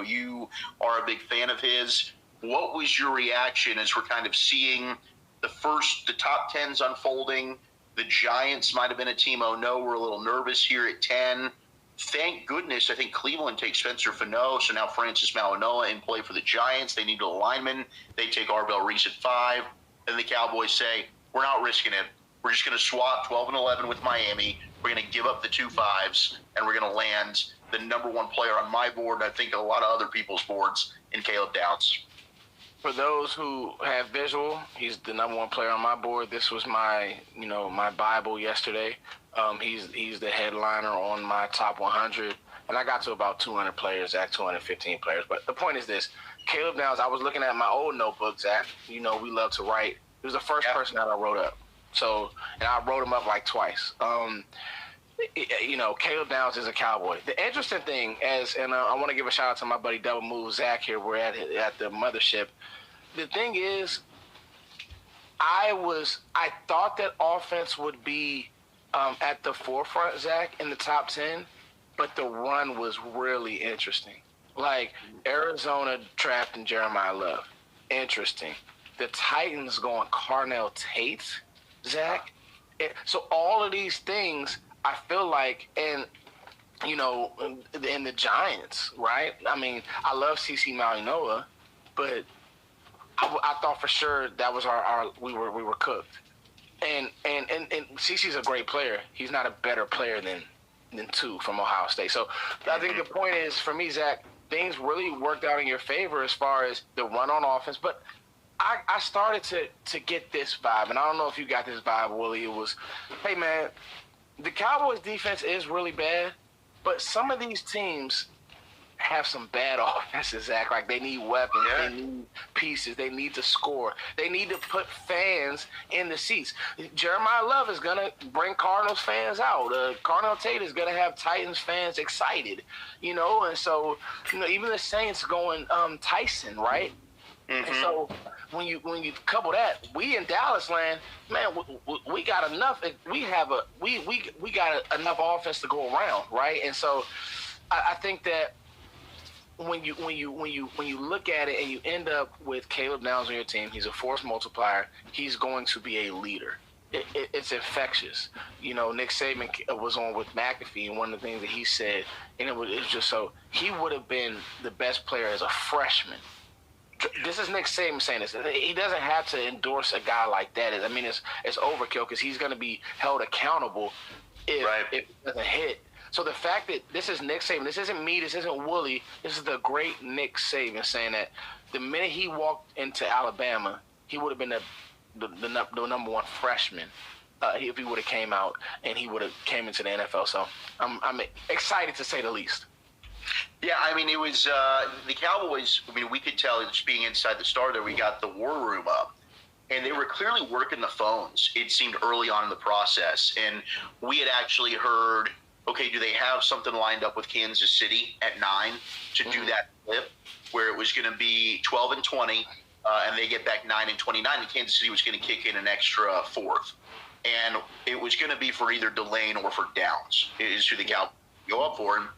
you are a big fan of his. What was your reaction as we're kind of seeing the top 10s unfolding? The Giants might have been a team, oh no, we're a little nervous here at 10. Thank goodness, I think Cleveland takes Spencer Fano, so now Francis Mauigoa in play for the Giants. They need a lineman. They take Arvell Reese at 5. And the Cowboys say, we're not risking it. We're just going to swap 12 and 11 with Miami. We're going to give up the 2 5s, and we're going to land the number 1 player on my board, and I think a lot of other people's boards, in Caleb Downs. For those who have visual, he's the number 1 player on my board. This was my Bible yesterday. He's the headliner on my top 100, and I got to about 200 players, Zach, 215 players. But the point is this: Caleb Downs. I was looking at my old notebook, Zach. We love to write. He was the first person that I wrote up. So, and I wrote him up like twice. Caleb Downs is a Cowboy. The interesting thing I want to give a shout out to my buddy Double Move Zach here. We're at the mothership. The thing is, I thought that offense would be at the forefront, Zach, in the top 10, but the run was really interesting. Like Arizona drafting Jeremiah Love, interesting. The Titans going Carnell Tate, Zach. So all of these things, I feel like, and the Giants, right? I mean, I love CeCe Mauigoa, but I thought for sure that was we were cooked. And CeCe's a great player. He's not a better player than 2 from Ohio State. So I think the point is, for me, Zach, things really worked out in your favor as far as the run on offense. But I started to get this vibe, and I don't know if you got this vibe, Willie. It was, hey, man, the Cowboys' defense is really bad, but some of these teams have some bad offenses, Zach. Like, they need weapons, they need pieces, they need to score, they need to put fans in the seats. Jeremiah Love is going to bring Cardinals fans out. Carnell Tate is going to have Titans fans excited, and so, even the Saints going Tyson, right? Mm-hmm. And so when you couple that, we in Dallas land, man, we got enough. We got enough offense to go around, right? And so I think that when you look at it and you end up with Caleb Downs on your team, he's a force multiplier. He's going to be a leader. It's infectious. Nick Saban was on with McAfee, and one of the things that he said, and it was just so, he would have been the best player as a freshman. This is Nick Saban saying this. He doesn't have to endorse a guy like that. I mean, it's overkill because he's going to be held accountable if it doesn't hit. So the fact that this is Nick Saban, this isn't me, this isn't Wooly, this is the great Nick Saban saying that the minute he walked into Alabama, he would have been the number 1 freshman if he would have came out and he would have came into the NFL. So I'm excited to say the least. Yeah, I mean, it was the Cowboys. I mean, we could tell just being inside the Star there, we got the war room up, and they were clearly working the phones, it seemed, early on in the process. And we had actually heard, okay, do they have something lined up with Kansas City at 9 to do that flip where it was going to be 12 and 20, and they get back 9 and 29, and Kansas City was going to kick in an extra 4th. And it was going to be for either Delane or for Downs is who the Cowboys go up for. And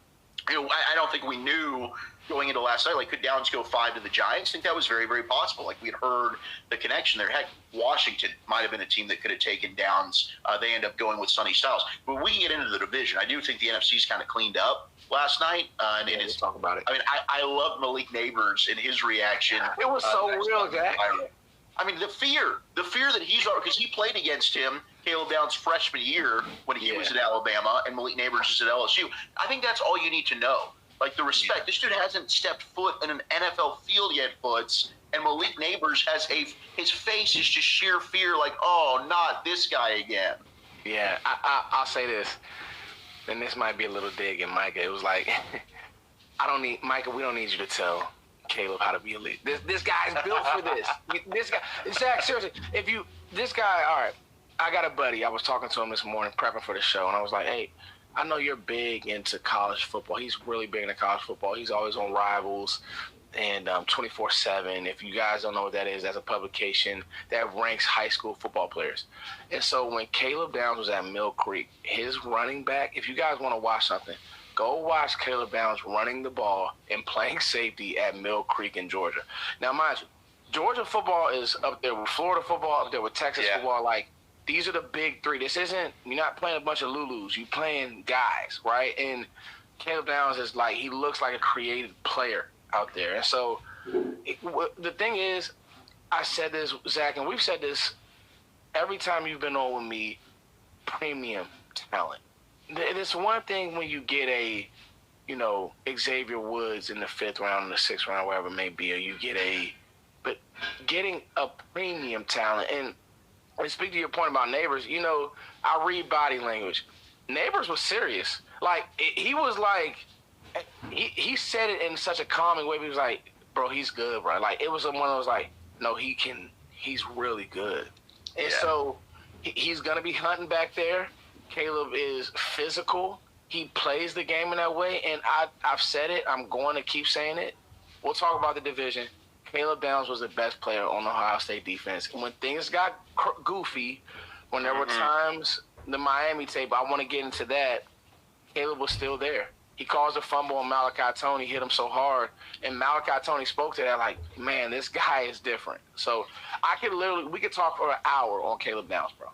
I don't think we knew going into last night, like, could Downs go 5 to the Giants? I think that was very, very possible. Like, we had heard the connection there. Heck, Washington might have been a team that could have taken Downs. They end up going with Sonny Styles. But we can get into the division. I do think the NFC's kind of cleaned up last night. Let's talk about it. I mean, I love Malik Nabers and his reaction. It was so real, Jack. I mean, the fear that he's – because he played against him Caleb Downs' freshman year when he was at Alabama and Malik Nabers is at LSU. I think that's all you need to know. Like, the respect. Yeah. This dude hasn't stepped foot in an NFL field yet, Foots, and Malik Nabers has his face is just sheer fear, like, oh, not this guy again. Yeah, I'll say this, and this might be a little dig in Micah. It was like, Micah, we don't need you to tell Caleb how to be elite. This guy's built for this. This guy, Zach, seriously, this guy, all right, I got a buddy. I was talking to him this morning, prepping for the show, and I was like, hey, I know you're big into college football. He's really big into college football. He's always on Rivals and 24/7. If you guys don't know what that is, that's a publication that ranks high school football players. And so when Caleb Downs was at Mill Creek, his running back, if you guys want to watch something, Go watch Caleb Downs running the ball and playing safety at Mill Creek in Georgia. Now, mind you, Georgia football is up there with Florida football, up there with Texas football. Like, these are the big three. This isn't, you're not playing a bunch of Lulus. You're playing guys, right? And Caleb Downs is like, he looks like a creative player out there. And so the thing is, I said this, Zach, and we've said this every time you've been on with me, premium talent. It's one thing when you get a, Xavier Woods in the 5th round, in the 6th round, wherever it may be, or you get but getting a premium talent, and speak to your point about Neighbors, I read body language. Neighbors was serious. Like, he was like, he said it in such a calming way. He was like, bro, he's good, bro. Like, it was one of those like, no, he's really good. And so he's going to be hunting back there. Caleb is physical. He plays the game in that way, and I've said it. I'm going to keep saying it. We'll talk about the division. Caleb Downs was the best player on the Ohio State defense. And when things got goofy, when there were times, the Miami tape, I want to get into that, Caleb was still there. He caused a fumble on Malachi Tony, hit him so hard, and Malachi Tony spoke to that like, man, this guy is different. So we could talk for an hour on Caleb Downs, bro.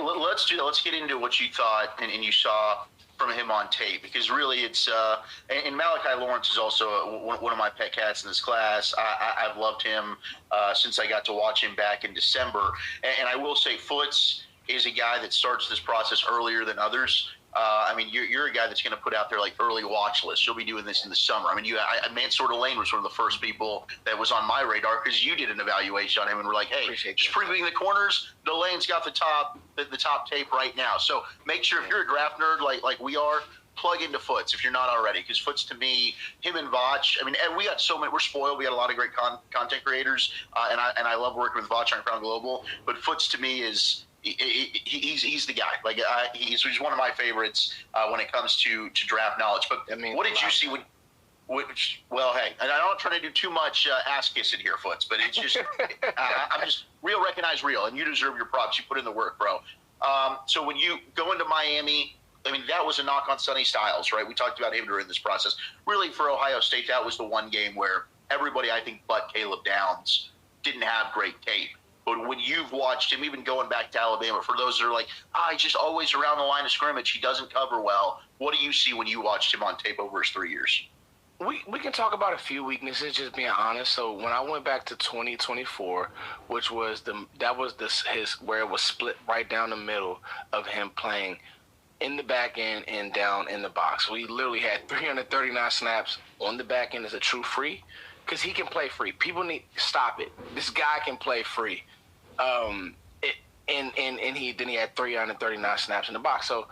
Let's do that. Let's get into what you thought and you saw from him on tape, because really it's and Malachi Lawrence is also one of my pet cats in this class. I've loved him since I got to watch him back in December, and I will say Foots is a guy that starts this process earlier than others. I mean, you're a guy that's going to put out there like early watch lists. You'll be doing this in the summer. I mean, Mansour Lane was one of the first people that was on my radar because you did an evaluation on him and we're like, hey, just previewing the corners. Delane's got the top tape right now. So make sure if you're a draft nerd like we are, plug into Foots if you're not already, because Foots to me, him and Vach. I mean, we got so many. We're spoiled. We got a lot of great content creators, and I love working with Vach on Crown Global. But Foots to me is. He's the guy. Like he's one of my favorites when it comes to draft knowledge. But what did you see? Well, hey, and I'm not trying to do too much ass kissing here, Foots, but it's just I'm just real, recognize real, and you deserve your props. You put in the work, bro. So when you go into Miami, I mean that was a knock on Sonny Styles, right? We talked about him during this process. Really, for Ohio State, that was the one game where everybody, I think, but Caleb Downs, didn't have great tape. But when you've watched him, even going back to Alabama, for those that are like, he's just always around the line of scrimmage, he doesn't cover well. What do you see when you watched him on tape over his 3 years? We can talk about a few weaknesses, just being honest. So when I went back to 2024, which was his where it was split right down the middle of him playing in the back end and down in the box. We literally had 339 snaps on the back end as a true free. Because he can play free. People need stop it. This guy can play free. And he had 339 snaps in the box. So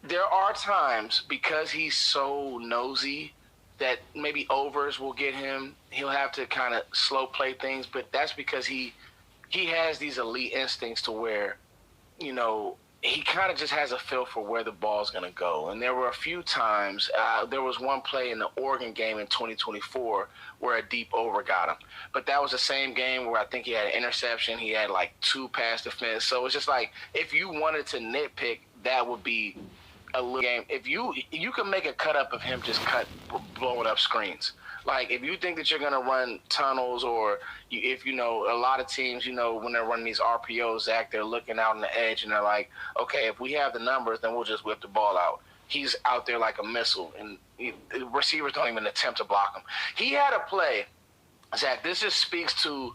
there are times, because he's so nosy, that maybe overs will get him. He'll have to kind of slow play things, but that's because he has these elite instincts to where, he kind of just has a feel for where the ball's going to go. And there were a few times, there was one play in the Oregon game in 2024 where a deep over got him. But that was the same game where I think he had an interception. He had like 2 pass defense. So it's just like, if you wanted to nitpick, that would be a little game. If you can make a cut up of him just blowing up screens. Like, if you think that you're going to run tunnels, or if a lot of teams, when they're running these RPOs, Zach, they're looking out on the edge and they're like, okay, if we have the numbers, then we'll just whip the ball out. He's out there like a missile, and receivers don't even attempt to block him. He had a play, Zach, this just speaks to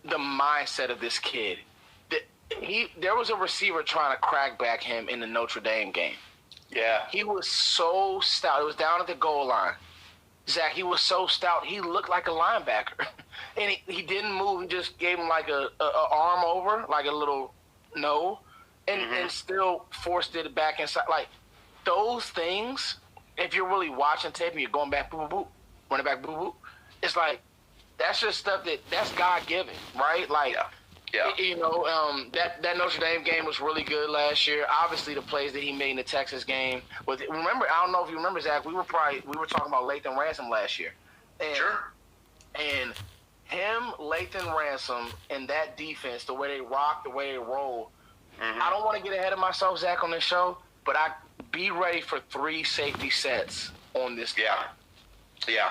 the mindset of this kid. There was a receiver trying to crack back him in the Notre Dame game. Yeah. He was so stout. It was down at the goal line. Zach, he was so stout, he looked like a linebacker. And he didn't move. He just gave him like a arm over, like a little no, and still forced it back inside. Like, those things, if you're really watching tape and you're going back, boop, boop, boop, running back, boop, boop, it's like, that's just stuff that's God-given, right? Like, Yeah. That Notre Dame game was really good last year. Obviously, the plays that he made in the Texas game. Remember, I don't know if you remember, Zach. We were talking about Lathan Ransom last year. Sure. And him, Lathan Ransom, and that defense, the way they rock, the way they roll. I don't want to get ahead of myself, Zach, on this show, but be ready for 3 safety sets on this. Yeah.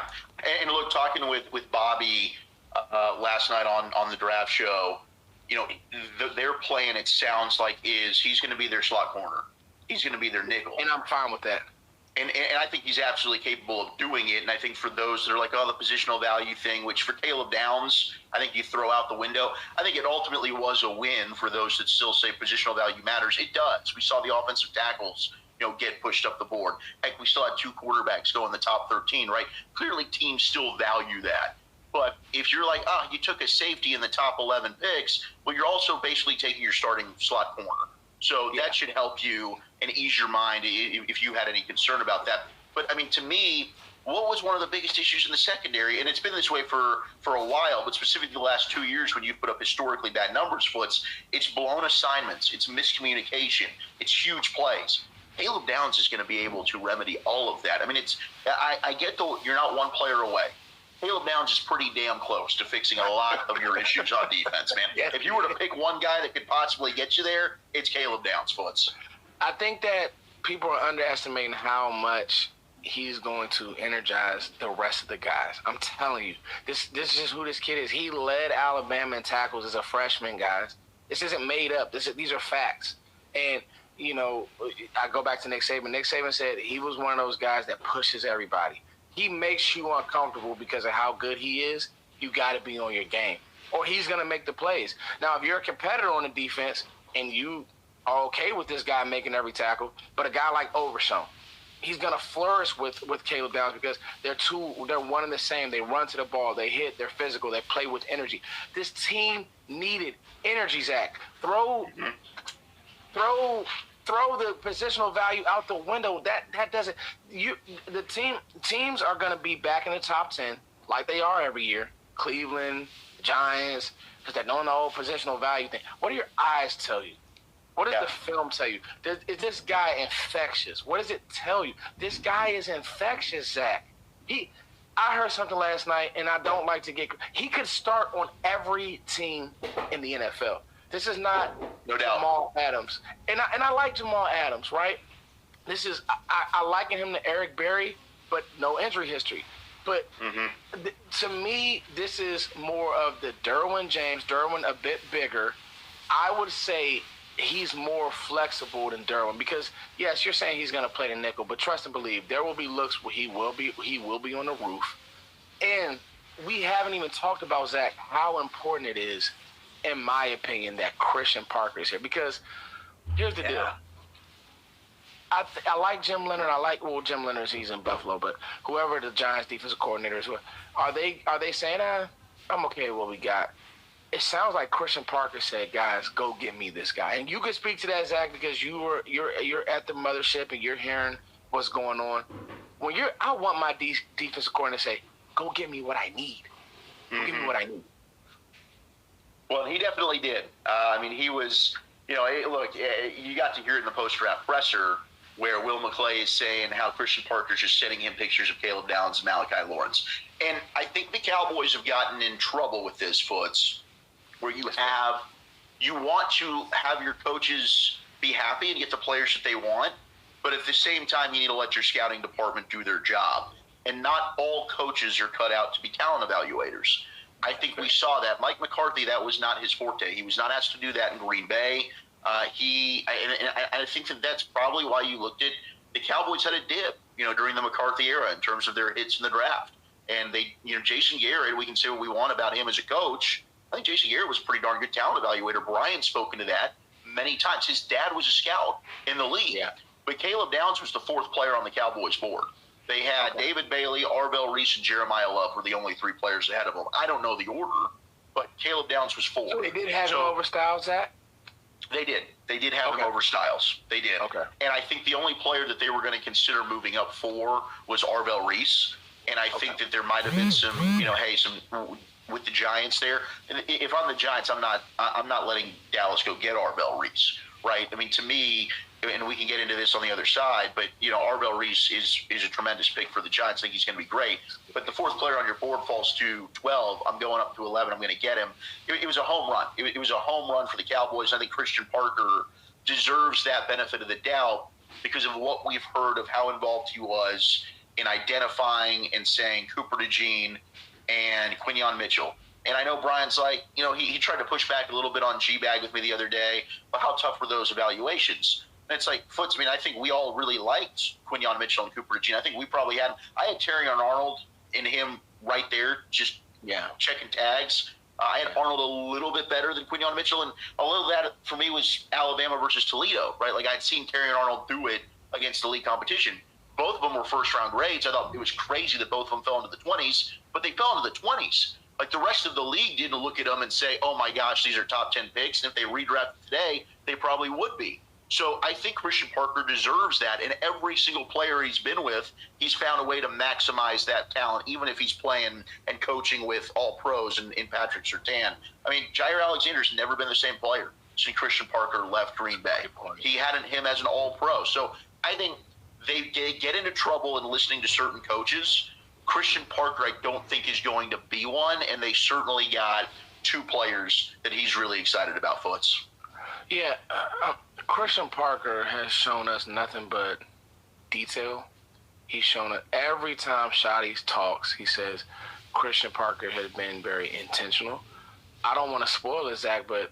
And look, talking with Bobby last night on the draft show, their plan, it sounds like, is he's going to be their slot corner. He's going to be their nickel. And I'm fine with that. And I think he's absolutely capable of doing it. And I think for those that are like, the positional value thing, which for Caleb Downs, I think you throw out the window. I think it ultimately was a win for those that still say positional value matters. It does. We saw the offensive tackles, get pushed up the board. Heck, we still had 2 quarterbacks go in the top 13, right? Clearly teams still value that. But if you're like, you took a safety in the top 11 picks, well, you're also basically taking your starting slot corner. So that should help you and ease your mind if you had any concern about that. But, I mean, to me, what was one of the biggest issues in the secondary, and it's been this way for a while, but specifically the last 2 years when you've put up historically bad numbers, it's blown assignments, it's miscommunication, it's huge plays. Caleb Downs is going to be able to remedy all of that. I mean, I get you're not one player away. Caleb Downs is pretty damn close to fixing a lot of your issues on defense, man. If you were to pick one guy that could possibly get you there, it's Caleb Downs, Foots. I think that people are underestimating how much he's going to energize the rest of the guys. I'm telling you, this is just who this kid is. He led Alabama in tackles as a freshman, guys. This isn't made up. These are facts. And, I go back to Nick Saban. Nick Saban said he was one of those guys that pushes everybody. He makes you uncomfortable because of how good he is. You got to be on your game, or he's going to make the plays. Now, if you're a competitor on the defense and you are okay with this guy making every tackle, but a guy like Overshown, he's going to flourish with Caleb Downs because they're one and the same. They run to the ball, they hit, they're physical, they play with energy. This team needed energy, Zach. Throw the positional value out the window. That doesn't. Teams are going to be back in the top 10 like they are every year. Cleveland, Giants, because they're doing the whole positional value thing. What do your eyes tell you? What does the film tell you? Is this guy infectious? What does it tell you? This guy is infectious, Zach. I heard something last night, and I don't like to get. He could start on every team in the NFL. This is not Jamal Adams. And I like Jamal Adams, right? I liken him to Eric Berry, but no injury history. But to me, this is more of the Derwin James. Derwin a bit bigger. I would say he's more flexible than Derwin because, yes, you're saying he's going to play the nickel, but trust and believe, there will be looks where he will be on the roof. And we haven't even talked about, Zach, how important it is, in my opinion, that Christian Parker is here. Because here's the deal. I like Jim Leonard. Jim Leonard, he's in Buffalo, but whoever the Giants defensive coordinators, are they saying, I'm okay with what we got? It sounds like Christian Parker said, guys, go get me this guy. And you can speak to that, Zach, because you're at the mothership and you're hearing what's going on. I want my defensive coordinator to say, go get me what I need. Go give me what I need. Well, he definitely did. He was, look, you got to hear it in the post-draft presser where Will McClay is saying how Christian Parker's just sending him pictures of Caleb Downs and Malachi Lawrence. And I think the Cowboys have gotten in trouble with this, Foots, where you want to have your coaches be happy and get the players that they want, but at the same time, you need to let your scouting department do their job. And not all coaches are cut out to be talent evaluators. I think we saw that. Mike McCarthy, that was not his forte. He was not asked to do that in Green Bay. I think that's probably why you looked at the Cowboys had a dip, during the McCarthy era in terms of their hits in the draft. And they, Jason Garrett, we can say what we want about him as a coach. I think Jason Garrett was a pretty darn good talent evaluator. Brian's spoken to that many times. His dad was a scout in the league. Yeah. But Caleb Downs was the 4th player on the Cowboys board. They had David Bailey, Arvell Reese, and Jeremiah Love were the only 3 players ahead of him. I don't know the order, but Caleb Downs was 4. So they did have him over Styles, Zach? They did. They did have him over Styles. They did. Okay. And I think the only player that they were going to consider moving up for was Arvell Reese. And I think that there might have been some, some with the Giants there. And if I'm the Giants, I'm not letting Dallas go get Arvell Reese, right? To me, and we can get into this on the other side, but Arvell Reese is a tremendous pick for the Giants. I think he's going to be great. But the 4th player on your board falls to 12. I'm going up to 11. I'm going to get him. It was a home run. It was a home run for the Cowboys. I think Christian Parker deserves that benefit of the doubt. because of what we've heard of how involved he was in identifying and saying Cooper DeJean and Quinyon Mitchell. And I know Brian's like, he tried to push back a little bit on G-Bag with me the other day, but how tough were those evaluations? And it's like, Foots, I think we all really liked Quinyon Mitchell and Cooper DeJean. I think we probably I had Terry and Arnold and him right there, just checking tags. I had Arnold a little bit better than Quinyon Mitchell, and a little of that for me was Alabama versus Toledo, right? Like I'd seen Terry and Arnold do it against elite competition. Both of them were first-round grades. I thought it was crazy that both of them fell into the 20s, but they fell into the 20s. Like the rest of the league didn't look at them and say, oh my gosh, these are top 10 picks. And if they redrafted today, they probably would be. So I think Christian Parker deserves that. And every single player he's been with, he's found a way to maximize that talent, even if he's playing and coaching with all pros in Patrick Surtain. Jair Alexander's never been the same player since Christian Parker left Green Bay. He had him as an all-pro. So I think they get into trouble in listening to certain coaches. Christian Parker, I don't think, is going to be one, and they certainly got two players that he's really excited about, Foots. Yeah, Christian Parker has shown us nothing but detail. He's shown it every time Shotty talks. He says Christian Parker has been very intentional. I don't want to spoil it, Zach, but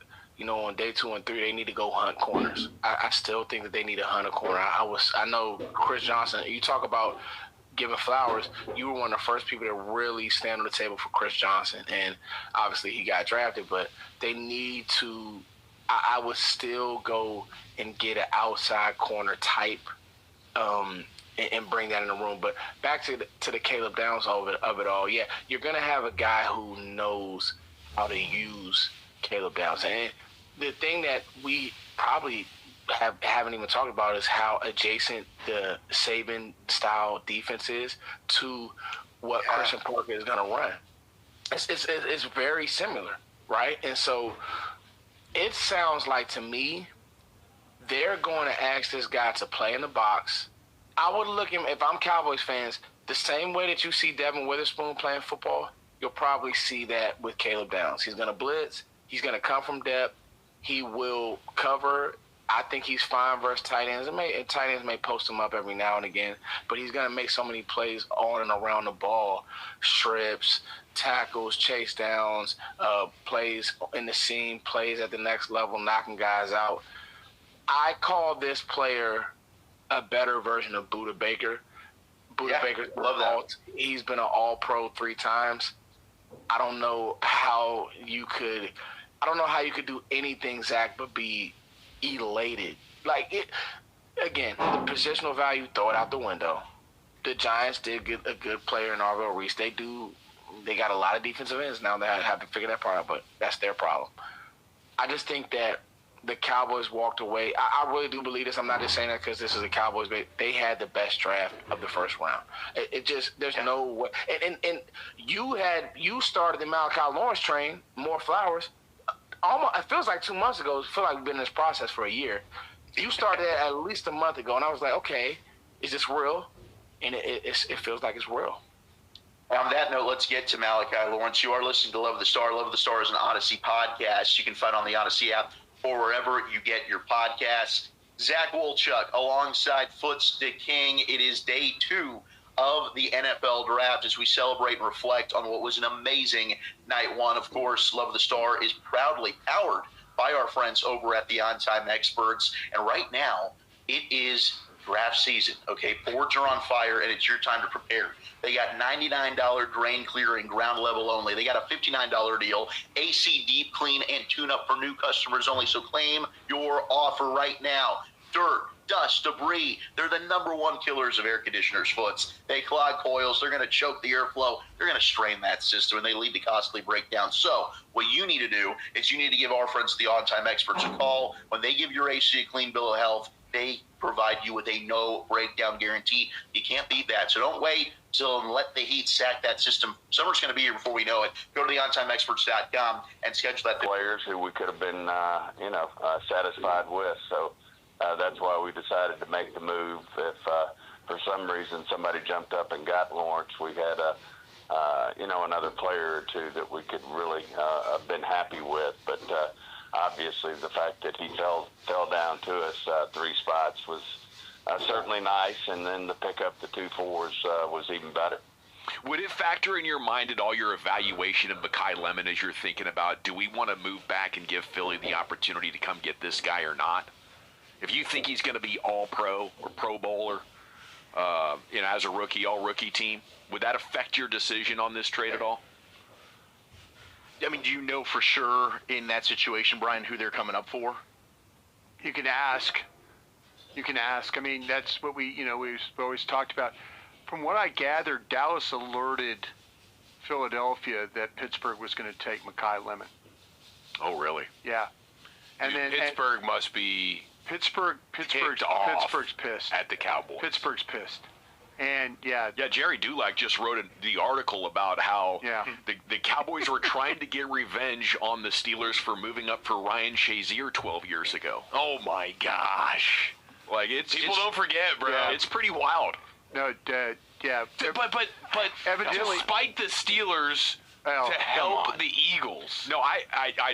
on day 2 and 3, they need to go hunt corners. I still think that they need to hunt a corner. I know Chris Johnson. You talk about giving flowers. You were one of the first people to really stand on the table for Chris Johnson, and obviously he got drafted. But they need to. I would still go and get an outside corner type, and bring that in the room. But back to the Caleb Downs of it all. Yeah, you're gonna have a guy who knows how to use Caleb Downs, and the thing that we probably haven't even talked about is how adjacent the Saban style defense is to what Christian Parker is going to run. It's very similar, right? And so it sounds like to me they're going to ask this guy to play in the box. I would look at him, if I'm Cowboys fans, the same way that you see Devin Witherspoon playing football, you'll probably see that with Caleb Downs. He's going to blitz. He's going to come from depth. He will cover. I think he's fine versus tight ends. Tight ends may post him up every now and again, but he's going to make so many plays on and around the ball, strips, tackles, chase downs, plays in the seam, plays at the next level, knocking guys out. I call this player a better version of Budda Baker. Baker, love that. He's been an all-pro 3 times. I don't know how you could do anything, Zach, but be elated. Again, the positional value, throw it out the window. The Giants did get a good player in Arvell Reese. They got a lot of defensive ends now that have to figure that part out, but that's their problem. I just think that the Cowboys walked away. I really do believe this. I'm not just saying that because this is the Cowboys, but they had the best draft of the first round. There's no way. And you started the Malachi Lawrence train, more flowers. Almost, it feels like 2 months ago. It feels like we've been in this process for a year. You started at least a month ago, and I was like, okay, is this real? And it feels like it's real. On that note, let's get to Malachi Lawrence. You are listening to Love of the Star. Love of the Star is an Odyssey podcast. You can find on the Odyssey app or wherever you get your podcasts. Zach Wolchuk alongside Foots the King. It is day 2 of the NFL draft as we celebrate and reflect on what was an amazing night 1. Of course, Love of the Star is proudly powered by our friends over at the On Time Experts. And right now, it is draft season, okay? Boards are on fire, and it's your time to prepare. They got $99 drain clearing, ground level only. They got a $59 deal, AC deep clean and tune up for new customers only. So claim your offer right now. Dirt, dust, debris, they're the #1 killers of air conditioners, Foots. They clog coils, they're going to choke the airflow, they're going to strain that system, and they lead to costly breakdowns. So what you need to do is you need to give our friends, the On Time Experts, a call. When they give your AC a clean bill of health, they provide you with a no breakdown guarantee. You can't beat that. So don't wait till let the heat sack that system. Summer's going to be here before we know it. Go to the ontimeexperts.com and schedule that. Players who we could have been, satisfied with. So that's why we decided to make the move. If for some reason somebody jumped up and got Lawrence, we had another player or two that we could really have been happy with. But obviously, the fact that he fell down to us 3 spots was certainly nice, and then to pick up the 2 fours was even better. Would it factor in your mind at all your evaluation of Malachi Lemon as you're thinking about, do we want to move back and give Philly the opportunity to come get this guy or not? If you think he's going to be all-pro or Pro Bowler, as a rookie, all-rookie team, would that affect your decision on this trade at all? I mean, do you know for sure in that situation, Brian, who they're coming up for? You can ask. I mean, that's what we've always talked about. From what I gathered, Dallas alerted Philadelphia that Pittsburgh was going to take Malachi Lemon. Oh, really? Yeah. And then Pittsburgh must be Pittsburgh's off pissed at the Cowboys. Pittsburgh's pissed. And yeah, Jerry Dulac just wrote the article about how Yeah. the Cowboys were trying to get revenge on the Steelers for moving up for Ryan Shazier 12 years ago. Oh my gosh! Like people don't forget, bro. Yeah. It's pretty wild. no, yeah. But Evidently- despite the Steelers Well, to come help on. the Eagles. No, I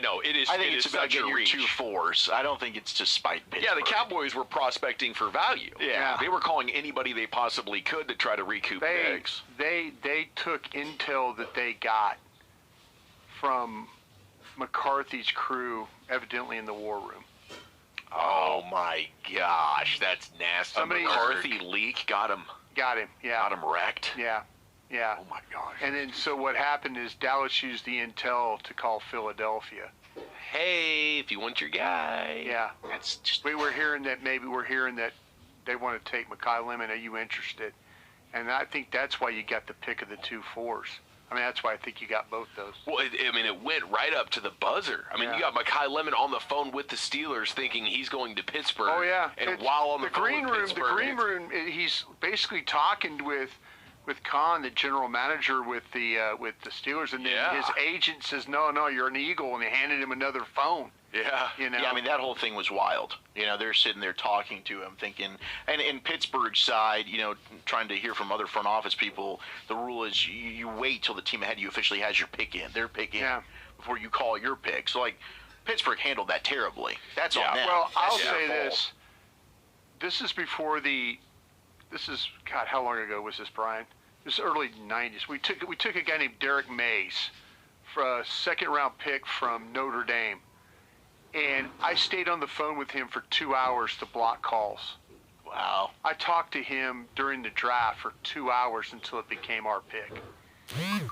know it is. I think it it's is about such a getting your reach. 2 fours. I don't think it's to spite Pittsburgh. Yeah, the Cowboys were prospecting for value. Yeah. They were calling anybody they possibly could to try to recoup picks. They took intel that they got from McCarthy's crew, evidently in the war room. Oh my gosh, that's nasty. Somebody- McCarthy leak got him Got him. Yeah. wrecked. Yeah. Yeah. Oh my gosh. And then so what happened is Dallas used the intel to call Philadelphia. Hey, if you want your guy. Yeah. That's just We were hearing that they want to take Malachi Lemon. Are you interested? And I think that's why you got the pick of the 2 fours. I mean, that's why I think you got both those. Well, it went right up to the buzzer. I mean, Yeah. you got Malachi Lemon on the phone with the Steelers thinking he's going to Pittsburgh. Oh yeah. And It's- while on the phone green with room, Pittsburgh, the green room, he's basically talking with Khan, the general manager with the Steelers, and then Yeah. his agent says, "No, you're an Eagle," and they handed him another phone. Yeah. You know. Yeah, I mean, that whole thing was wild. They're sitting there talking to him, thinking, and in Pittsburgh's side, trying to hear from other front office people, the rule is you wait till the team ahead of you officially has your pick in, their pick in, Yeah. before you call your pick. So, Pittsburgh handled that terribly. That's Yeah, on them. Well, I'll That's their say fault. this. This is before God, how long ago was this, Brian? It was early 90s. We took a guy named Derek Mays for a 2nd-round pick from Notre Dame. And I stayed on the phone with him for 2 hours to block calls. Wow. I talked to him during the draft for 2 hours until it became our pick.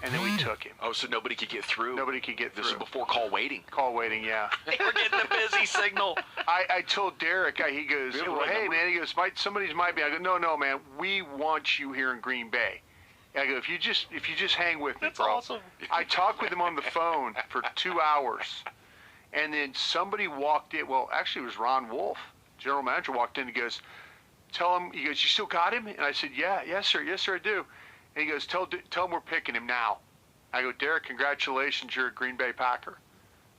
And then we took him. Oh, so nobody could get through? Nobody could get This is through. before call waiting. Call waiting, yeah. We're getting the busy signal. I told Derek, he goes, We have the well, right hey, number. man, he goes, somebody's might be. I go, no, man, we want you here in Green Bay. I go, if you just hang with me, That's bro. awesome. I talked with him on the phone for 2 hours. And then somebody walked in. Well, actually, it was Ron Wolf, general manager, walked in and goes, tell him, he goes, you still got him? And I said, yes, sir, I do. And he goes, tell him we're picking him now. I go, Derek, congratulations, you're a Green Bay Packer.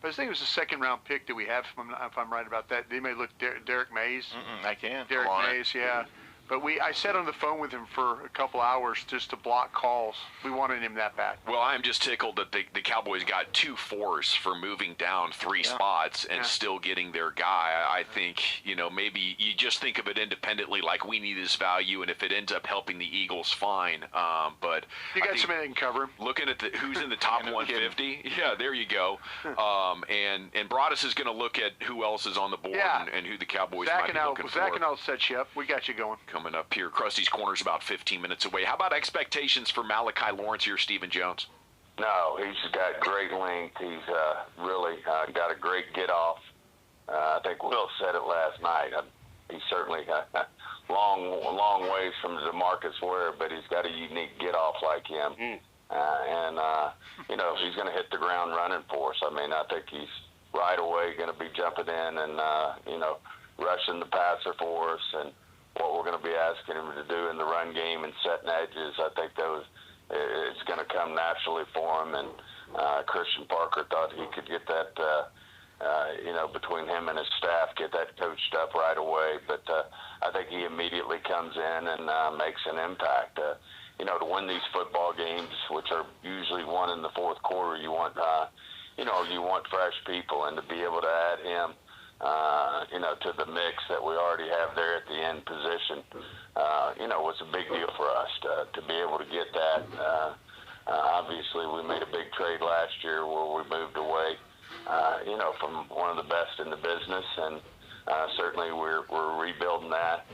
But I think it was a 2nd-round pick that we have, if I'm right about that. They may look Derek Mays. I can. Derek I'm on it. Mays, yeah. But I sat on the phone with him for a couple hours just to block calls. We wanted him that bad. Well, I'm just tickled that the Cowboys got 2 fours for moving down 3 spots and Yeah. still getting their guy. I think, maybe you just think of it independently, like we need this value, and if it ends up helping the Eagles, fine. But You I got think somebody that can cover him. looking at who's in the top no 150, yeah, there you go. And Broadus is going to look at who else is on the board Yeah. and who the Cowboys Zach might be looking for. and I'll set you up. We got you going. Coming up here, Krusty's Corner's about 15 minutes away. How about expectations for Malachi Lawrence here, Stephen Jones? No, he's got great length. He's really got a great get off. I think Will said it last night. He's certainly long ways from DeMarcus Ware, but he's got a unique get off like him. He's going to hit the ground running for us. I mean, I think he's right away going to be jumping in and rushing the passer for us, and what we're going to be asking him to do in the run game and setting edges. I think it's going to come naturally for him, and Christian Parker thought he could get that, between him and his staff, get that coached up right away. But I think he immediately comes in and makes an impact. To win these football games, which are usually won in the fourth quarter, you want fresh people, and to be able to add him to the mix that we already have there at the end position, was a big deal for us to be able to get that. Obviously, we made a big trade last year where we moved away, from one of the best in the business, and certainly we're rebuilding that.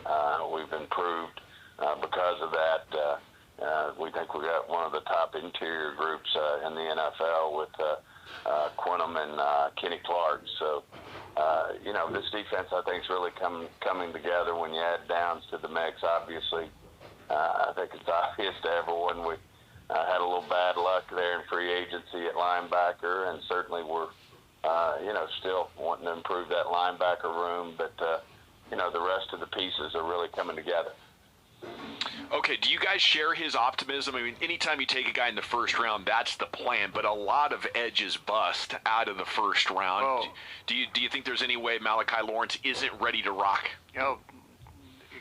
We've improved because of that. We think we got one of the top interior groups in the NFL with Quintum and Kenny Clark. So, this defense, I think, is really coming together when you add Downs to the mix. Obviously, I think it's obvious to everyone we had a little bad luck there in free agency at linebacker, and certainly we're, still wanting to improve that linebacker room. But, the rest of the pieces are really coming together. Okay, do you guys share his optimism? I mean, anytime you take a guy in the first round, that's the plan, but a lot of edges bust out of the first round. Oh. Do you think there's any way Malachi Lawrence isn't ready to rock?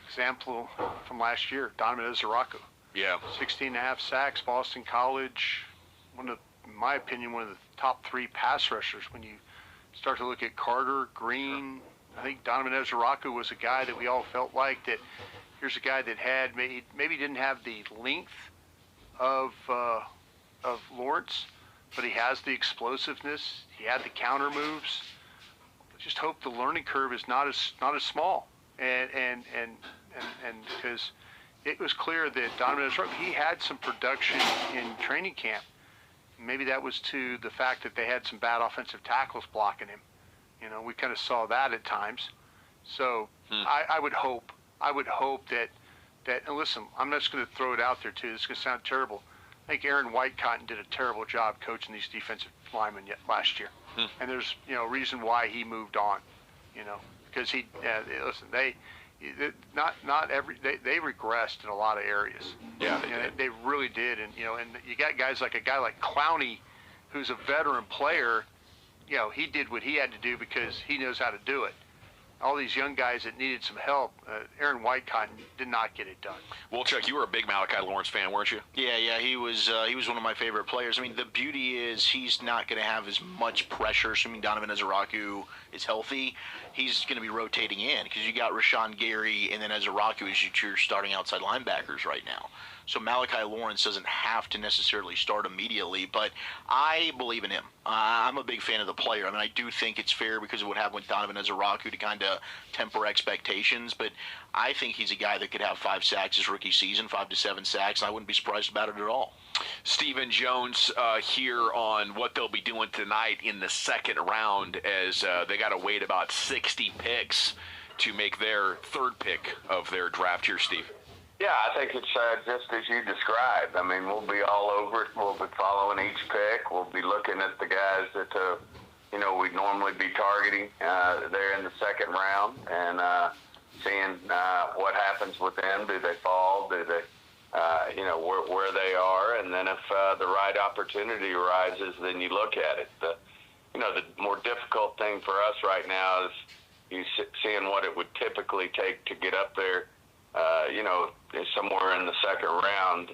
Example from last year, Donovan Ezeraku. Yeah. 16.5 sacks, Boston College. In my opinion, one of the top 3 pass rushers. When you start to look at Carter, Green, I think Donovan Ezeraku was a guy that we all felt like that. Here's a guy that had maybe didn't have the length of Lawrence, but he has the explosiveness. He had the counter moves. Just hope the learning curve is not as small, and because it was clear that Donovan Ezeraku, he had some production in training camp. Maybe that was to the fact that they had some bad offensive tackles blocking him. We kind of saw that at times. So I would hope that and listen, I'm just going to throw it out there too. This is going to sound terrible. I think Aaron Whitecotton did a terrible job coaching these defensive linemen last year. And there's, reason why he moved on, because they regressed in a lot of areas. Yeah, they really did. And, and you got guys like a guy like Clowney, who's a veteran player. He did what he had to do because he knows how to do it. All these young guys that needed some help, Aaron Whitecotton did not get it done. Well, Chuck, you were a big Malachi Lawrence fan, weren't you? Yeah, he was one of my favorite players. I mean, the beauty is he's not going to have as much pressure, assuming Donovan Ezeraku is healthy. He's going to be rotating in because you got Rashawn Gary and then Ezeraku as your starting outside linebackers right now. So Malachi Lawrence doesn't have to necessarily start immediately, but I believe in him. I'm a big fan of the player. I mean, I do think it's fair because of what happened with Donovan Ezeraku to kind of temper expectations, but I think he's a guy that could have 5 sacks his rookie season, 5 to 7 sacks, and I wouldn't be surprised about it at all. Stephen Jones here on what they'll be doing tonight in the second round as they got to wait about 60 picks to make their third pick of their draft here, Steve. Yeah, I think it's just as you described. I mean, we'll be all over it. We'll be following each pick. We'll be looking at the guys that, we'd normally be targeting there in the second round and seeing what happens with them. Do they fall? Do they, where they are? And then if the right opportunity arises, then you look at it. The more difficult thing for us right now is seeing what it would typically take to get up there. Somewhere in the second round,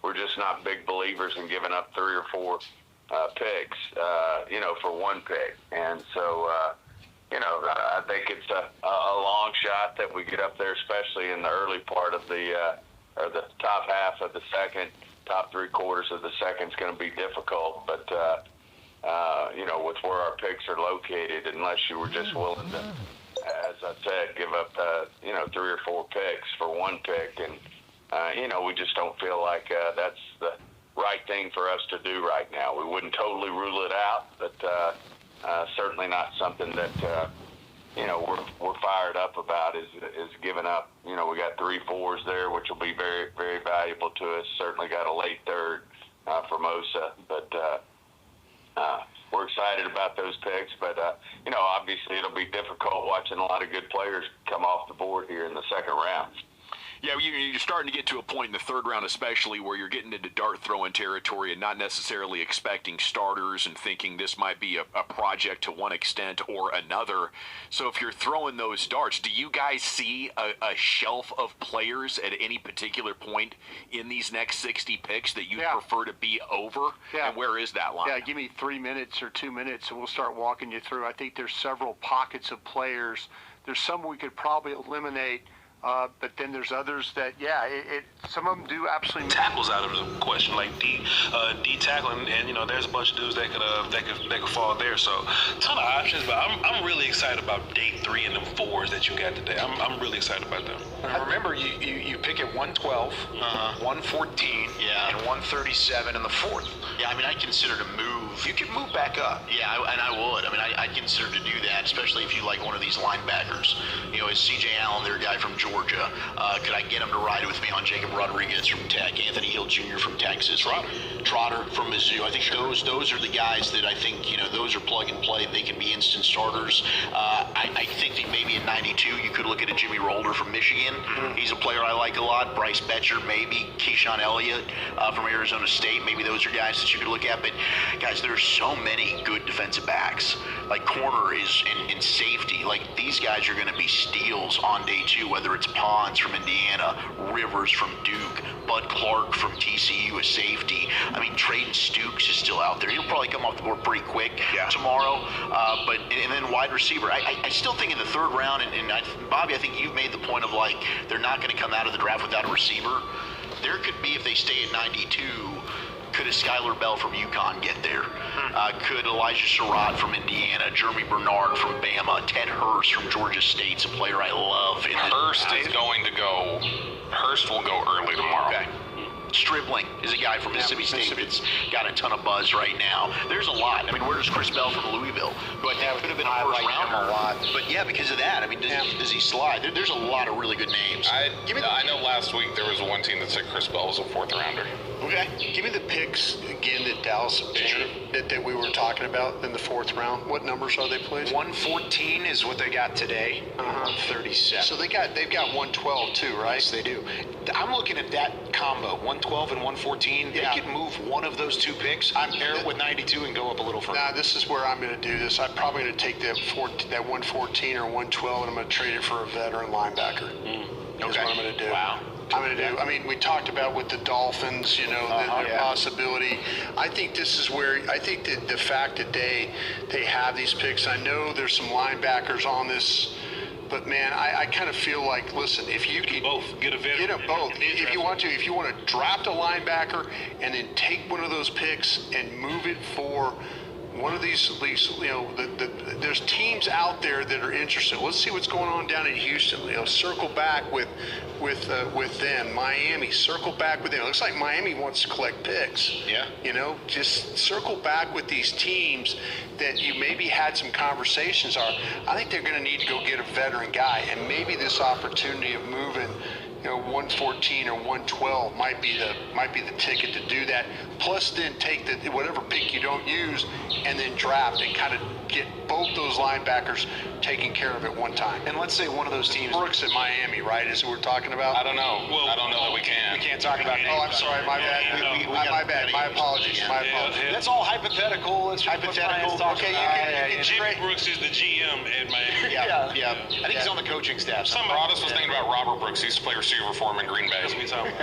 we're just not big believers in giving up 3 or 4 picks, for one pick. And so, I think it's a long shot that we get up there, especially in the early part of the top half of the second, top 3 quarters of the second is going to be difficult. But, with where our picks are located, unless you were just willing to, as I said, give up, 3 or 4 picks for one pick. And, we just don't feel like that's the right thing for us to do right now. We wouldn't totally rule it out, but certainly not something that, we're fired up about is giving up. We got 3 4s there, which will be very, very valuable to us. Certainly got a late third for Mosa, but we're excited about those picks, but, obviously it'll be difficult watching a lot of good players come off the board here in the second round. Yeah, you're starting to get to a point in the third round, especially where you're getting into dart throwing territory and not necessarily expecting starters and thinking this might be a project to one extent or another. So if you're throwing those darts, do you guys see a shelf of players at any particular point in these next 60 picks that you prefer to be over? Yeah. And where is that line? Yeah, give me 3 minutes or 2 minutes, and we'll start walking you through. I think there's several pockets of players. There's some we could probably eliminate. But then there's others that, some of them do absolutely. Tackles out of the question, like D tackling, and there's a bunch of dudes that could fall there. So, ton of options. But I'm really excited about day 3 and the 4s that you got today. I'm really excited about them. Remember, you pick at 112, 114, and 137 in the 4th. Yeah, I mean, I consider to move. You can move back up. Yeah, and I would. I mean, I'd consider to do that, especially if you like one of these linebackers. Is C.J. Allen, their guy from Georgia? Could I get him to ride with me on Jacob Rodriguez from Tech, Anthony Hill Jr. from Texas, Trotter from Mizzou? I think those are the guys that I think, those are plug and play. They can be instant starters. I think that maybe at 92, you could look at a Jimmy Rolder from Michigan. He's a player I like a lot. Bryce Betcher, maybe. Keyshawn Elliott from Arizona State. Maybe those are guys that you could look at. But, guys, there's so many good defensive backs. Like, corner is in safety. Like, these guys are going to be steals on day 2, whether it's Pons from Indiana, Rivers from Duke, Bud Clark from TCU as safety. I mean, Trayden Stukes is still out there. He'll probably come off the board pretty quick tomorrow. And then wide receiver. I still think in the 3rd round, Bobby, I think you've made the point of, like, they're not going to come out of the draft without a receiver. There could be, if they stay at 92, could a Skylar Bell from UConn get there? Could Elijah Surratt from Indiana, Jeremy Bernard from Bama, Ted Hurst from Georgia State's a player I love. Hurst will go early tomorrow. Okay. Stribling is a guy from Mississippi State that's got a ton of buzz right now. There's a lot. I mean, where's Chris Bell from Louisville, who I think could have been a first rounder? A lot. But because of that, I mean, does he slide? There's a lot of really good names. I know last week there was one team that said Chris Bell was a 4th rounder. Okay. Give me the picks again that Dallas obtained that we were talking about in the 4th round. What numbers are they, please? 114 is what they got today. 37. So they've got 112 too, right? Yes, they do. I'm looking at that combo, 112 and 114. They could move one of those 2 picks, pair it with 92, and go up a little further. Now, this is where I'm going to do this. I'm probably going to take that 114 or 112, and I'm going to trade it for a veteran linebacker. That's what I'm going to do. Wow. I mean, we talked about with the Dolphins, the possibility. I think this is where, I think that the fact that they have these picks, I know there's some linebackers on this, but man, I kind of feel like, listen, if you can get a veteran, both. If you want to draft a linebacker and then take one of those picks and move it for one of these, there's teams out there that are interested. Let's see what's going on down in Houston. Circle back with them. Miami, circle back with them. It looks like Miami wants to collect picks. Yeah. Just circle back with these teams that you maybe had some conversations are. I think they're going to need to go get a veteran guy, and maybe this opportunity of moving 114 or 112 might be the ticket to do that. Plus, then take whatever pick you don't use, and then draft and kind of get both those linebackers taken care of at one time. And let's say one of those teams. Brooks at Miami, right? Is who we're talking about? I don't know. Well, I don't know that we can. We can't talk about names. Oh, I'm sorry. My bad. My bad. My apologies. My apologies. That's all hypothetical. It's hypothetical. Okay, you can Jimmy Brooks is the GM at Miami. Yeah. I think he's on the coaching staff. Broadus was thinking about Robert Brooks. He used to play receiver for him in Green Bay.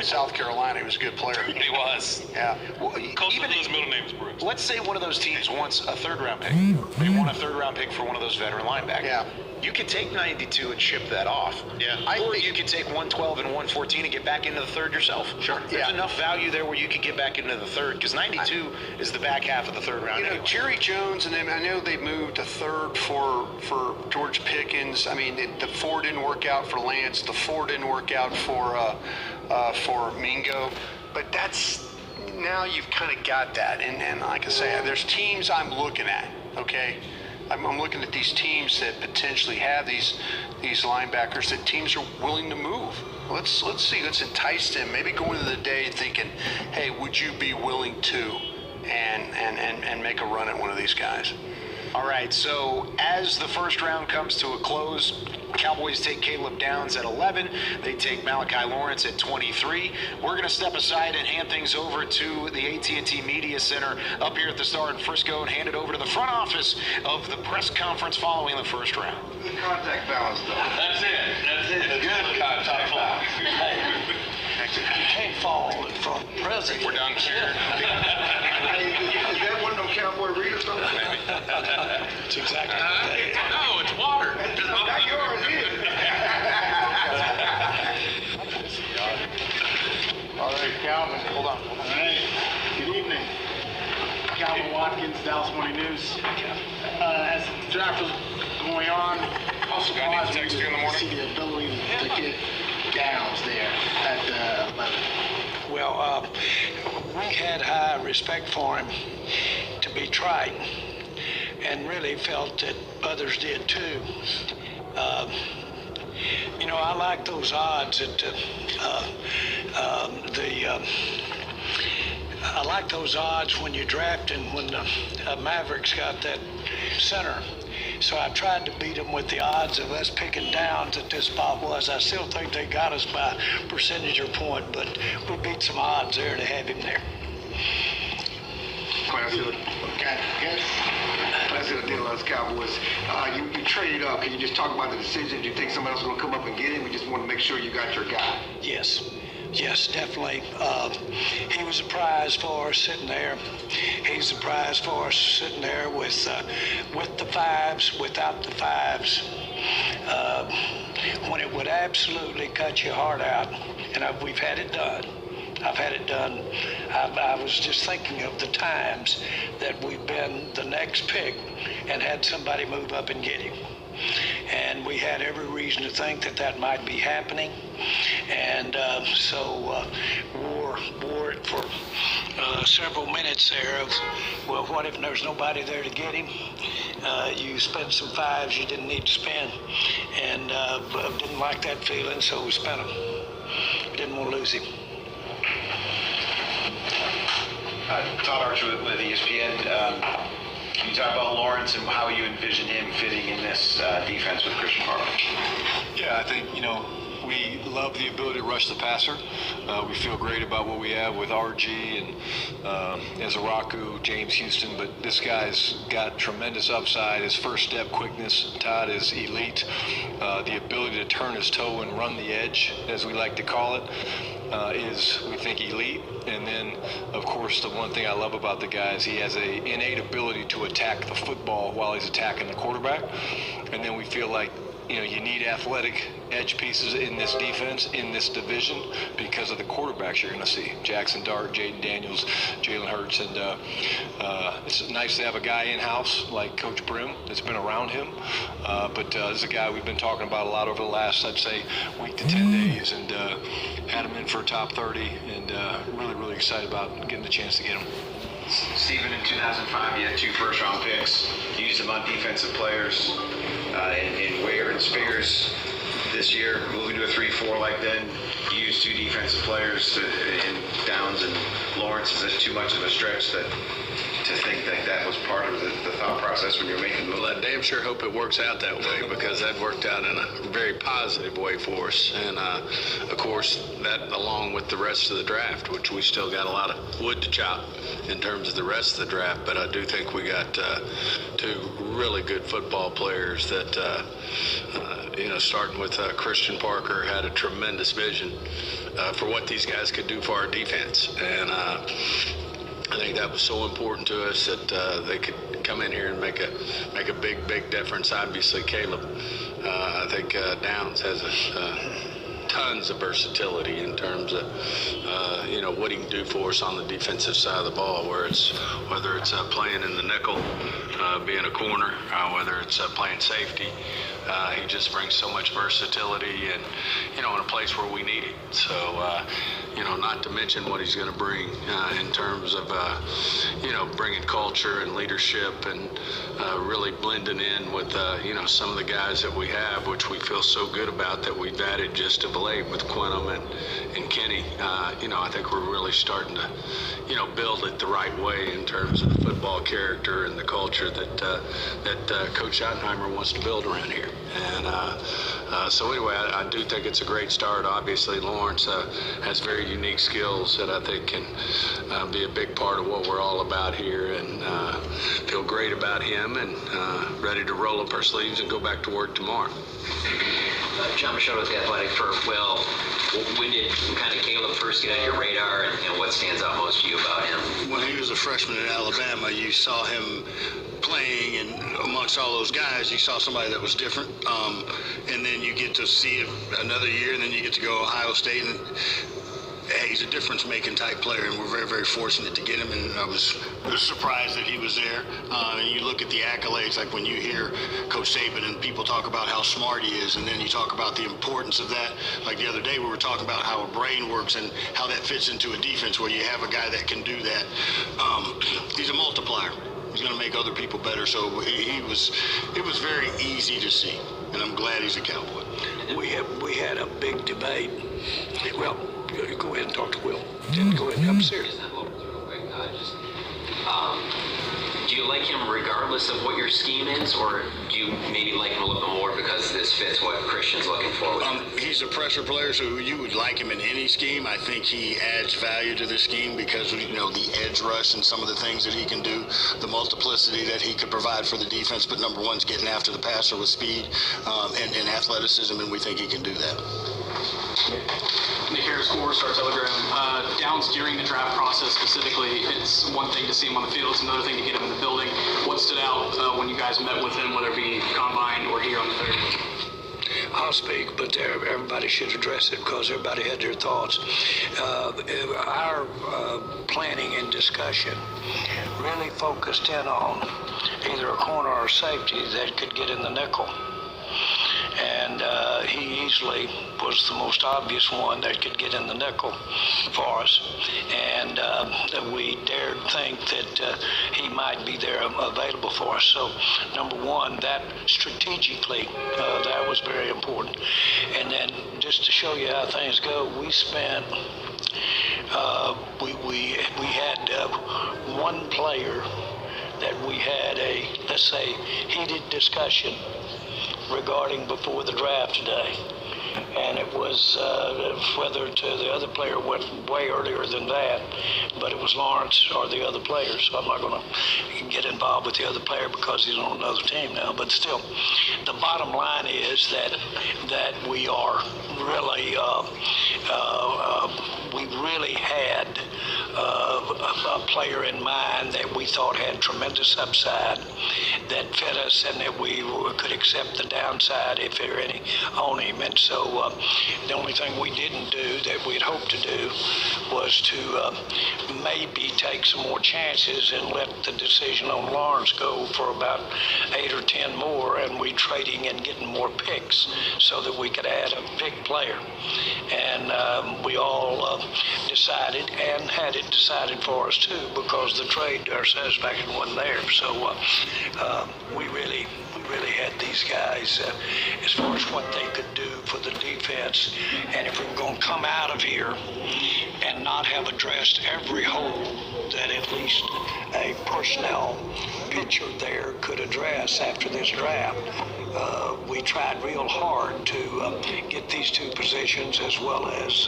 South Carolina, he was a good player. He was. Yeah. Well, even his middle name is Brooks. Let's say one of those teams wants a 3rd-round pick. They want a 3rd-round pick for one of those veteran linebackers. Yeah. You could take 92 and ship that off. Yeah. Or you could take 112 and 114 and get back into the 3rd yourself. Sure. There's enough value there where you could get back into the 3rd, because 92 is the back half of the 3rd round. Anyway. Jerry Jones and them, I know they moved to 3rd for George Pickens. I mean, the 4 didn't work out for Lance. The 4 didn't work out for Mingo. But that's, now you've kind of got that. And like I say, there's teams I'm looking at, okay? I'm looking at these teams that potentially have these linebackers that teams are willing to move. Let's see. Let's entice them. Maybe go into the day thinking, hey, would you be willing to, and make a run at one of these guys? All right, so as the first round comes to a close, Cowboys take Caleb Downs at 11. They take Malachi Lawrence at 23. We're going to step aside and hand things over to the AT&T Media Center up here at the Star in Frisco and hand it over to the front office of the press conference following the first round. Contact balance, though. That's it. Good contact balance. You can't fall from president. We're done here. Is that one of them cowboy readers? Maybe. That's exactly what they are. No, it's water. Not yours, is it? All right, Calvin, hold on. All right. Good evening. Calvin Watkins, Dallas Morning News. As the draft was going on, also I need to text you in the morning. see the ability to get Downs there at 11. Well, we had high respect for him, to be trite, and really felt that others did too. I like those odds at I like those odds when you draft and when the Mavericks got that center. So I tried to beat them with the odds of us picking Downs at this spot was. I still think they got us by percentage or point, but we beat some odds there to have him there. That's the deal with us Cowboys. You traded up. Can you just talk about the decision? Do you think somebody else is going to come up and get him? We just want to make sure you got your guy. Yes, definitely. He was a prize for us sitting there. He's a prize for us sitting there with the fives, without the fives. When it would absolutely cut your heart out, and we've had it done. I've had it done. I was just thinking of the times that we've been the next pick and had somebody move up and get him. And we had every reason to think that might be happening. And so wore it for several minutes there of, well, what if there's nobody there to get him? You spent some fives you didn't need to spend. And didn't like that feeling, so we spent them. Didn't want to lose him. Todd Archer with ESPN. Can you talk about Lawrence and how you envision him fitting in this defense with Christian Parker? Yeah, I think, we love the ability to rush the passer. We feel great about what we have with RG and Azaraku, James Houston, but this guy's got tremendous upside. His first step quickness, Todd, is elite. The ability to turn his toe and run the edge, as we like to call it, is, we think, elite. And then, of course, the one thing I love about the guy is he has an innate ability to attack the football while he's attacking the quarterback. And then we feel like, you need athletic edge pieces in this defense, in this division, because of the quarterbacks you're going to see. Jackson Dart, Jaden Daniels, Jalen Hurts, and it's nice to have a guy in-house like Coach Brim that's been around him. But this is a guy we've been talking about a lot over the last, I'd say, week to 10 days, and had him in for a top 30, and really, really excited about getting the chance to get him. Steven, in 2005, you had 2 first-round picks. You used them on defensive players in Ware and Spiggers. This year, moving to a 3-4 like then, you used 2 defensive players in Downs and Lawrence. Is it too much of a stretch to think that was part of the thought process when you were making the move? Well, I damn sure hope it works out that way, because that worked out in a very positive way for us. And, of course, that along with the rest of the draft, which we still got a lot of wood to chop in terms of the rest of the draft. But I do think we got 2 really good football players that, starting with Christian Parker, had a tremendous vision for what these guys could do for our defense. And I think that was so important to us that they could come in here and make a big difference. Obviously, Caleb, I think Downs has tons of versatility in terms of what he can do for us on the defensive side of the ball, whether it's playing in the nickel, being a corner, whether it's playing safety. He just brings so much versatility and in a place where we need it. So not to mention what he's going to bring in terms of bringing culture and leadership and really blending in with some of the guys that we have, which we feel so good about that we've added just of late with Quintum and Kenny, I think we're really starting to, build it the right way in terms of the football character and the culture that Coach Schottenheimer wants to build around here. And so anyway, I do think it's a great start. Obviously, Lawrence has very unique skills that I think can be a big part of what we're all about here, and feel great about him and ready to roll up our sleeves and go back to work tomorrow. John Machado with The Athletic for Will. When did kind of Caleb first get on your radar, and what stands out most to you about him? When he was a freshman in Alabama, you saw him playing, and amongst all those guys, you saw somebody that was different. And then you get to see it another year, and then you get to go to Ohio State, and he's a difference-making type player, and we're very, very fortunate to get him, and I was surprised that he was there. And you look at the accolades, like when you hear Coach Saban and people talk about how smart he is, and then you talk about the importance of that. Like the other day, we were talking about how a brain works and how that fits into a defense where you have a guy that can do that. He's a multiplier. He's going to make other people better, so it was very easy to see, and I'm glad he's a Cowboy. We had a big debate. Well, go ahead and talk to Will. Then go ahead and come serious. Do you like him regardless of what your scheme is, or do you maybe like him a little bit more because this fits what Christian's looking for with him? He's a pressure player, so you would like him in any scheme. I think he adds value to the scheme because of, the edge rush and some of the things that he can do, the multiplicity that he could provide for the defense. But number one's getting after the passer with speed and athleticism, and we think he can do that. Nick Harris, Star Telegram. Downs during the draft process specifically, it's one thing to see him on the field, it's another thing to get him in the building. What stood out when you guys met with him, whether it be combine or here on the 3rd? I'll speak, but everybody should address it because everybody had their thoughts. Our planning and discussion really focused in on either a corner or a safety that could get in the nickel. And he easily was the most obvious one that could get in the nickel for us. And we dared think that he might be there available for us. So, number one, that strategically, that was very important. And then just to show you how things go, we spent, we had one player that we had a, let's say, heated discussion regarding before the draft today, and it was whether the other player went way earlier than that, but it was Lawrence or the other player, so I'm not going to get involved with the other player because he's on another team now. But still, the bottom line is that we are really we really had a player in mind that we thought had tremendous upside, that fit us, and that we could accept the downside if there were any on him. And so the only thing we didn't do that we'd hoped to do was to maybe take some more chances and let the decision on Lawrence go for about 8 or 10 more, and we trading and getting more picks so that we could add a big player. And we all decided, and had it decided for us too, because the trade, our satisfaction wasn't there. So we really had these guys as far as what they could do for the defense. And if we were going to come out of here and not have addressed every hole that at least a personnel picture there could address after this draft, we tried real hard to get these two positions as well as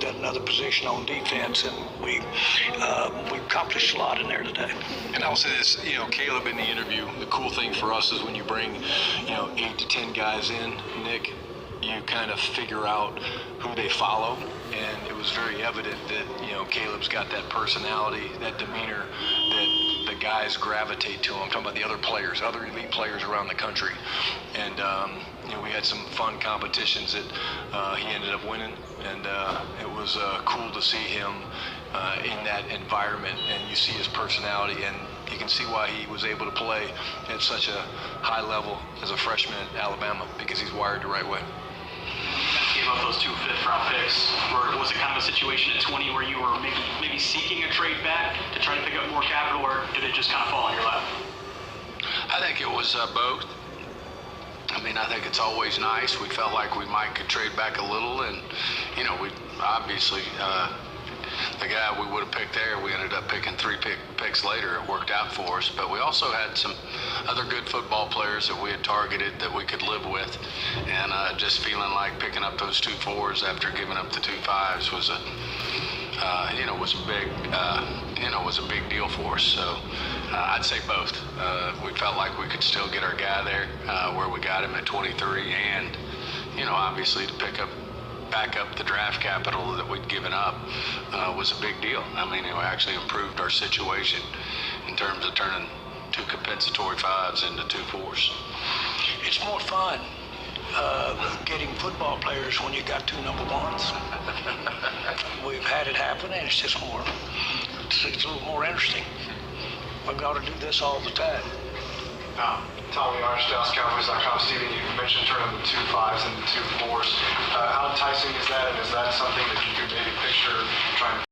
another position on defense, and we accomplished a lot in there today. And I'll say this, Caleb in the interview, the cool thing for us is when you bring, 8 to 10 guys in, Nick, you kind of figure out who they follow, and it was very evident that, Caleb's got that personality, that demeanor that the guys gravitate to him. I'm talking about the other players, other elite players around the country. And, we had some fun competitions that he ended up winning, and it was cool to see him in that environment, and you see his personality, and you can see why he was able to play at such a high level as a freshman at Alabama, because he's wired the right way. Gave up those 2 fifth-round picks. Was it kind of a situation at 20 where you were maybe seeking a trade back to try to pick up more capital, or did it just kind of fall in your lap? I think it was both. I mean, I think it's always nice. We felt like we could trade back a little, and we obviously the guy we would have picked there, we ended up picking three picks later. It worked out for us, but we also had some other good football players that we had targeted that we could live with, and just feeling like picking up those 2 4s after giving up the 2 5s was a was a big deal for us. So I'd say both. We felt like we could still get our guy there where we got him at 23, and obviously to back up the draft capital that we'd given up was a big deal. I mean, it actually improved our situation in terms of turning 2 compensatory 5s into 2 4s. It's more fun getting football players when you got 2 number 1s. We've had it happen, and it's just it's a little more interesting. We've got to do this all the time. Tommy Arch, DallasCowboys.com. Steven, you mentioned turning the 2 5s into 2 4s. How enticing is that, and is that something that you could maybe picture trying to